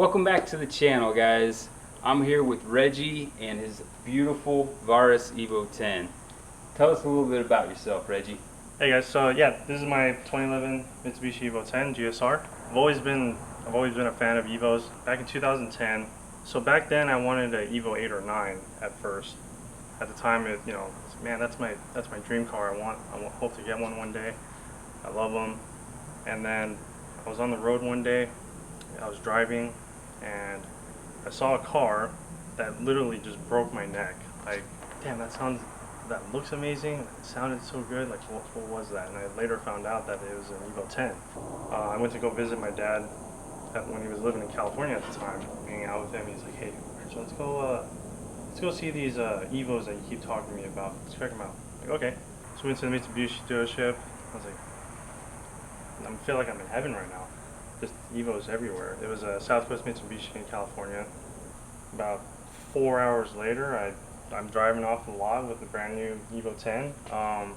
Welcome back to the channel, guys. I'm here with Reggie and his beautiful Varis Evo 10. Tell us a little bit about yourself, Reggie. Hey guys, so yeah, this is my 2011 Mitsubishi Evo 10 GSR. I've always been a fan of Evos. Back in 2010, so back then I wanted an Evo 8 or 9 at first. At the time, man, that's my dream car. I hope to get one day. I love them. And then I was on the road one day. I was driving, and I saw a car that literally just broke my neck. Like, damn, that looks amazing. It sounded so good. Like, what was that? And I later found out that it was an Evo 10. I went to go visit my dad when he was living in California at the time, hanging out with him. He's like, hey, so let's go see these Evos that you keep talking to me about. Let's check them out. Like, okay. So we went to the Mitsubishi dealership. I was like, I feel like I'm in heaven right now. Just Evos everywhere. It was a Southwest Mitsubishi in California. About 4 hours later, I'm driving off the lot with a brand new Evo 10. How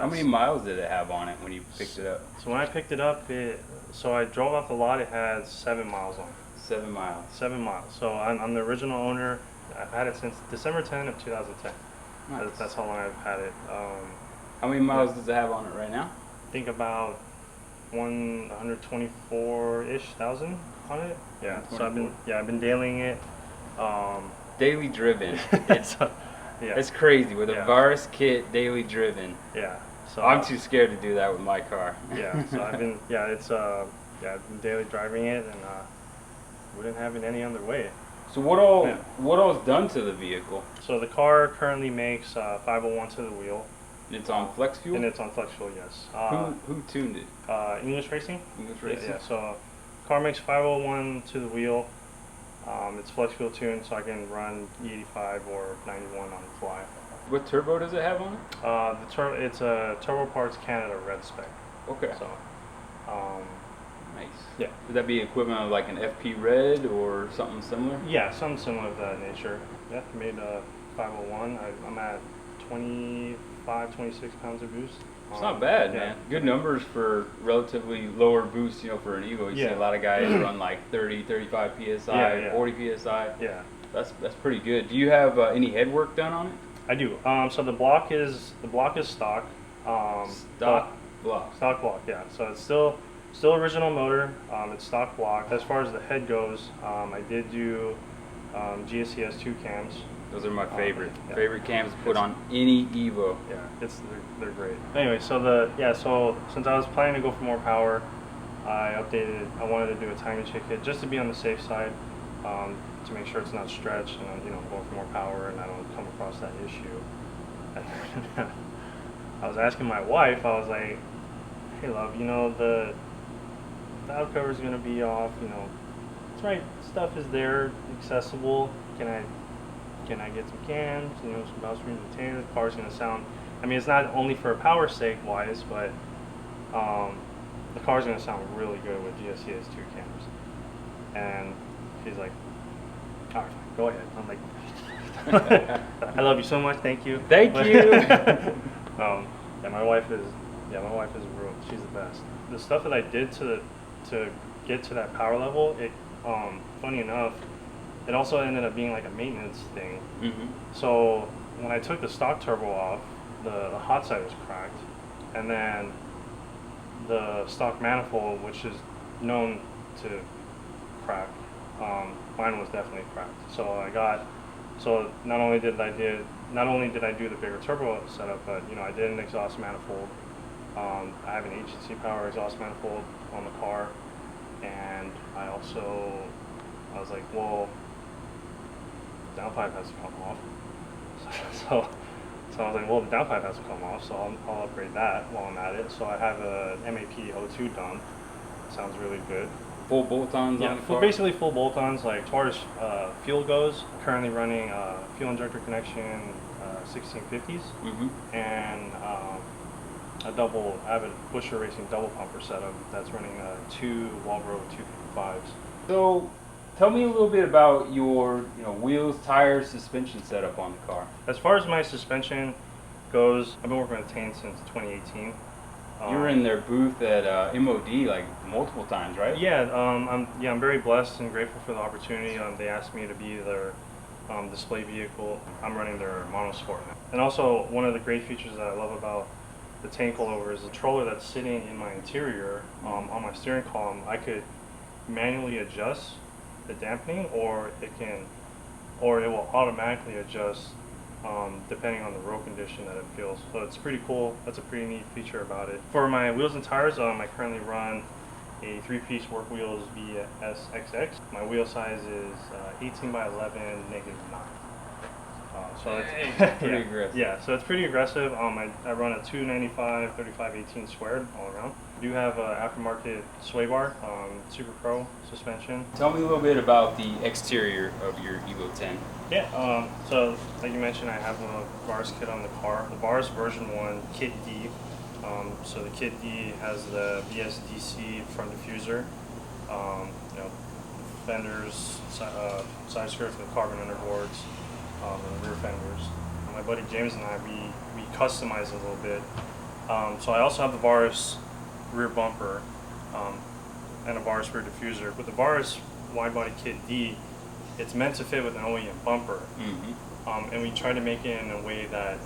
many miles did it have on it when you picked it up? So when I picked it up, so I drove off the lot, it had 7 miles on it. 7 miles. 7 miles. So I'm the original owner. I've had it since December 10 of 2010. Nice. That's how long I've had it. How many miles does it have on it right now? I think about 124-ish thousand on it. Yeah. So I've been dailying it. Daily driven. It's crazy with a Varis kit, daily driven. Yeah. So I'm too scared to do that with my car. Yeah. So I've been I've been daily driving it, and wouldn't have it any other way. So what all's done to the vehicle? So the car currently makes 501 to the wheel. It's on flex fuel? And it's on flex fuel, yes. Who tuned it? English Racing. English Racing? Yeah, so car makes 501 to the wheel. It's flex fuel tuned, so I can run E85 or 91 on the fly. What turbo does it have on it? It's a Turbo Parts Canada red spec. Okay. So, nice. Yeah. Would that be equivalent of like an FP Red or something similar? Yeah, something similar of that nature. Yeah, made 501. I'm at 26 pounds of boost. It's not bad, man. Good numbers for relatively lower boost, for an Evo. You see a lot of guys run like 30, 35 PSI, 40 PSI. Yeah. That's pretty good. Do you have any head work done on it? I do. So the block is stock. Stock block, yeah. So it's still original motor. It's stock block. As far as the head goes, I did do GSCS 2 cams. Those are my favorite cams to put on any Evo. Yeah, they're great. Anyway, so since I was planning to go for more power, I wanted to do a timing check kit just to be on the safe side, to make sure it's not stretched and I'm going for more power and I don't come across that issue. And I was asking my wife, I was like, hey love, the valve cover is gonna be off, it's right, stuff is there, accessible, can I get some cams, some valve screens and retainers? The car's gonna sound, it's not only for power sake wise, but the car's gonna sound really good with GSCS 2 cams. And she's like, all right, go ahead. I'm like, I love you so much, thank you. Thank you. My wife is real. She's the best. The stuff that I did to get to that power level, funny enough, it also ended up being like a maintenance thing. Mm-hmm. So when I took the stock turbo off, the hot side was cracked, and then the stock manifold, which is known to crack, mine was definitely cracked. So not only did I do the bigger turbo setup, but I did an exhaust manifold. I have an agency power exhaust manifold on the car, and I was like, well, downpipe has to come off. So I was like, well, the downpipe has to come off, so I'll upgrade that while I'm at it. So I have a MAP O2 done. Sounds really good. Full bolt-ons on the car? Basically full bolt-ons. Like, as far as fuel goes, currently running fuel injector connection 1650s, and I have a Busher Racing double pumper setup that's running 2 Walbro 255s. So, tell me a little bit about your wheels, tires, suspension setup on the car. As far as my suspension goes, I've been working with Tane since 2018. You were in their booth at MOD like multiple times, right? Yeah, I'm very blessed and grateful for the opportunity. They asked me to be their display vehicle. I'm running their monosport now. And also, one of the great features that I love about the tank rollover is the controller that's sitting in my interior on my steering column. I could manually adjust the dampening, or it will automatically adjust depending on the road condition that it feels. So it's pretty cool. That's a pretty neat feature about it. For my wheels and tires, I currently run a 3-piece work wheels VSXX. My wheel size is 18 by 11, -9. So it's pretty aggressive. Yeah, so it's pretty aggressive. I run a 295 35/18 squared all around. I do have an aftermarket sway bar, Super Pro suspension. Tell me a little bit about the exterior of your Evo 10. Yeah, so like you mentioned, I have a Varis kit on the car. The Varis version 1, Kit D. So the Kit D has the VSDC front diffuser, fenders, side skirts with carbon underboards, and rear fenders. My buddy James and I, we customized it a little bit. So I also have the Varis rear bumper and a Varis rear diffuser. With the Varis wide body Kit D, it's meant to fit with an OEM bumper, and we tried to make it in a way that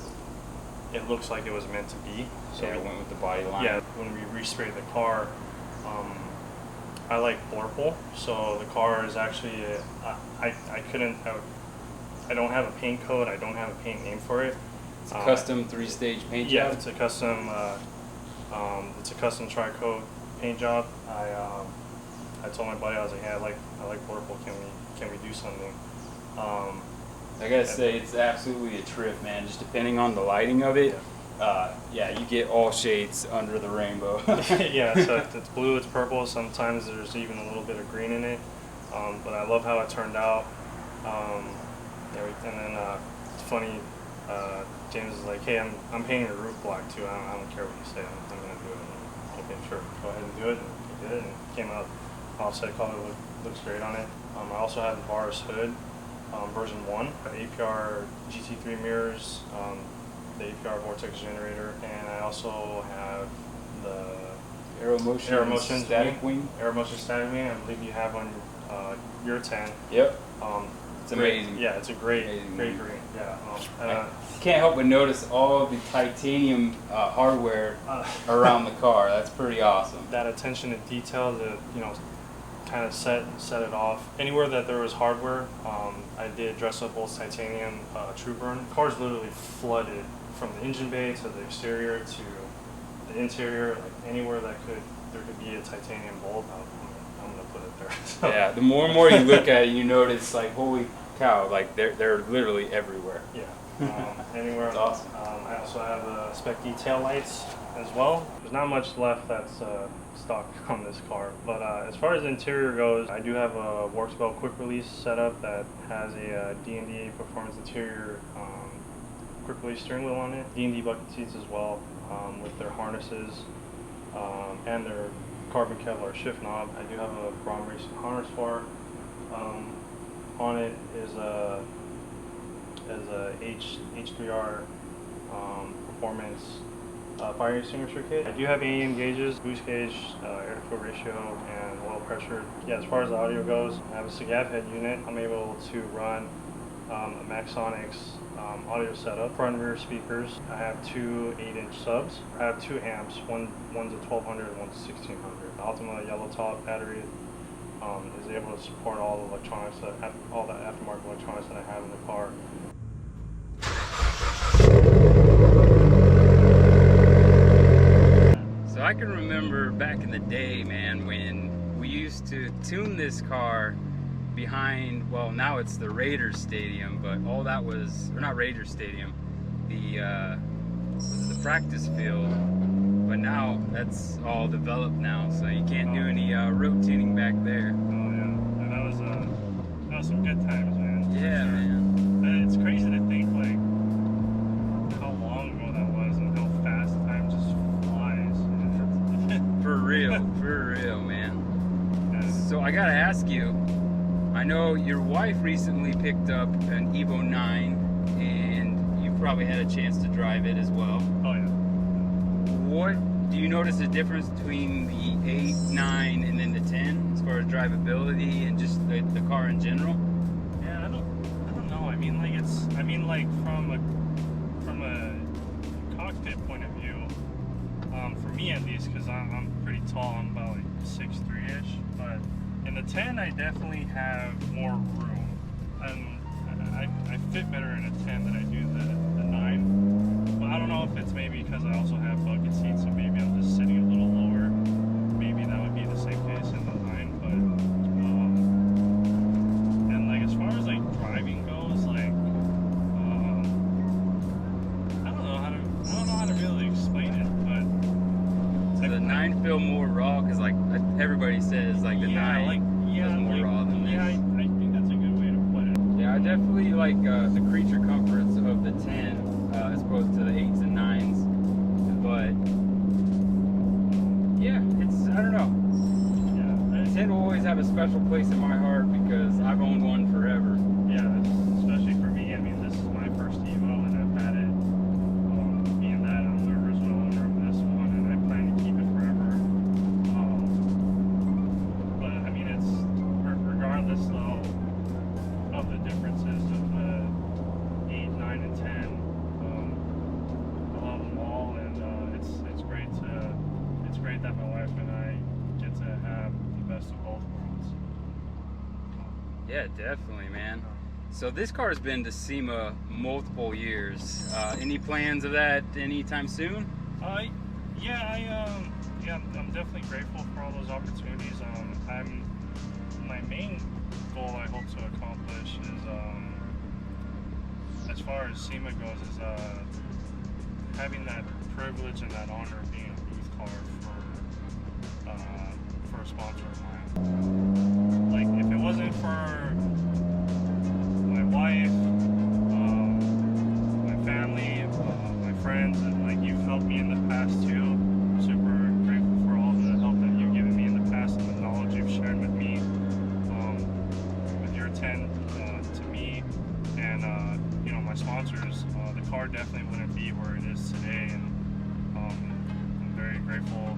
it looks like it was meant to be. So it went with the body line. Yeah, when we resprayed the car, I like Blurple, so the car is actually I don't have a paint code. I don't have a paint name for it. It's a custom 3-stage paint job. Yeah, it's a custom tri-coat paint job. I told my buddy, I was like, hey, I like Blurple. Can we do something? I gotta say, it's absolutely a trip, man. Just depending on the lighting of it, you get all shades under the rainbow. Yeah, so it's blue, it's purple. Sometimes there's even a little bit of green in it. But I love how it turned out. And then it's funny. James is like, hey, I'm painting the roof black too. I don't care what you say. I'm gonna do it. Okay, sure. Go ahead and do it. And he did it, and it came out offset color. Looks great on it. I also have the Varis hood. Version 1, APR GT3 mirrors, the APR Vortex generator, and I also have the Aeromotion static wing. Aeromotion static wing. I believe you have on your 10. Yep. It's great, amazing. Yeah, it's a great green. Yeah. I can't help but notice all the titanium hardware around the car. That's pretty awesome. That attention to detail, kind of set it off. Anywhere that there was hardware, I did dress up both titanium true burn. The car's literally flooded from the engine bay to the exterior to the interior. Like anywhere there could be a titanium bolt, I'm gonna put it there. So. Yeah, the more and more you look at it, you notice like, holy cow, like they're literally everywhere. Yeah, anywhere. That's awesome. I also have spec D tail lights as well. There's not much left that's stock on this car, but as far as the interior goes, I do have a Worksbelt quick release setup that has a D&D Performance Interior quick release steering wheel on it, D&D bucket seats as well, with their harnesses and their carbon Kevlar shift knob. I do have a Brom Racing harness bar. On it is a H3R Performance fire extinguisher kit. I do have AEM gauges, boost gauge, air-to-fuel ratio, and oil pressure. Yeah, as far as the audio goes, I have a SAGAV head unit. I'm able to run a Maxonics audio setup, front and rear speakers. I have 2 8-inch subs. I have 2 amps. One's a 1200 and one's a 1600. The Ultima yellow top battery is able to support all the electronics, all the aftermarket electronics that I have in the car. So I can remember back in the day, man, when we used to tune this car behind, well, now it's the Raiders Stadium, but all that was, or not Raiders Stadium, the practice field. But now that's all developed now, so you can't do any road tuning back there. Oh yeah, and that was some good times, man. Yeah, man. And it's crazy to think like how long ago that was and how fast time just flies. For real, man. Yeah. So I gotta ask you, I know your wife recently picked up an Evo 9, and you probably had a chance to drive it as well. Oh yeah. What do you notice a difference between the 8, 9, and then the 10 as far as drivability and just the car in general? Yeah, I don't know. I mean, like from a cockpit point of view, for me at least, because I'm pretty tall. I'm about like 6'3"-ish. But in the 10, I definitely have more room, and I fit better in a 10 than I do the 9. But I don't know if it's maybe because I also have bucket seats, so maybe I'm just sitting a little lower. Maybe that would be the same case in the 9. But and like as far as like driving goes, like I don't know how to really explain it, but so the 9 feel more raw because like everybody says like the 9 feels more raw than this. Yeah, I think that's a good way to put it. Yeah, I definitely like the creature comforts of the 10 as opposed to the 8s and 9s. But yeah, I don't know. Yeah, the 10 will always have a special place in my heart because I've owned one forever. Yeah, especially for me. I mean, this is my first Evo, and I've had it. Being that I'm the original owner of this one, and I plan to keep it forever. But I mean, it's regardless though of the differences of the 8, 9, and 10. I love them all, and it's great that my wife and I get to have the best of both worlds. Yeah, definitely, man. So this car has been to SEMA multiple years. Any plans of that anytime soon? I'm definitely grateful for all those opportunities. My main goal I hope to accomplish is, as far as SEMA goes, is having that privilege and that honor of being a booth car for a sponsor of mine. Like, if it wasn't for my wife, my family, my friends, and like you've helped me in the past too. I'm super grateful for all the help that you've given me in the past and the knowledge you've shared with me, with your 10 to me, and my sponsors. The car definitely wouldn't be where it is today, and I'm very grateful.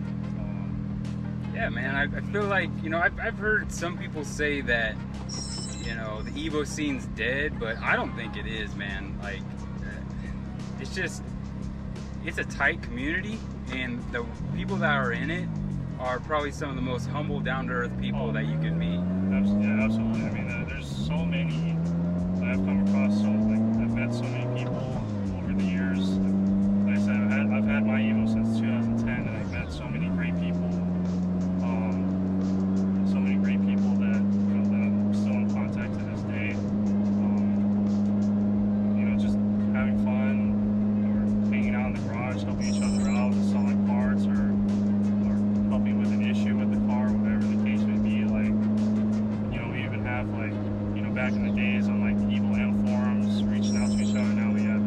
Yeah, man, I feel like, I've heard some people say that, the Evo scene's dead, but I don't think it is, man. Like, it's a tight community, and the people that are in it are probably some of the most humble, down-to-earth people that you could meet. Yeah, absolutely. I mean, there's so many that I've come across. I've met so many people over the years. Like I said, I've had my Evo since 2010, and I've met so many great people. So many great people that that I'm still in contact to this day. Just having fun or hanging out in the garage, helping each other out, installing parts, or helping with an issue with the car, whatever the case may be. Like, we even have back in the days on like the Evo M forums, reaching out to each other. Now we have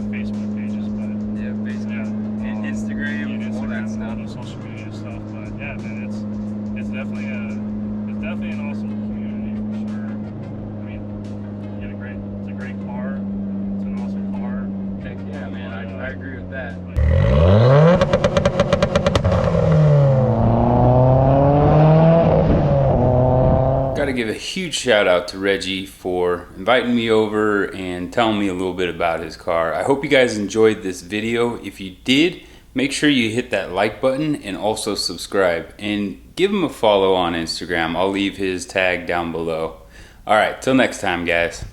Facebook pages, but yeah, Facebook, and Instagram, all that stuff, all the social media stuff. But yeah, man, it's definitely an awesome community for sure. I mean, it's a great car. It's an awesome car. Heck yeah, man, I agree with that. Got to give a huge shout out to Reggie for inviting me over and telling me a little bit about his car. I hope you guys enjoyed this video. If you did, make sure you hit that like button and also subscribe, and give him a follow on Instagram. I'll leave his tag down below. All right, till next time, guys.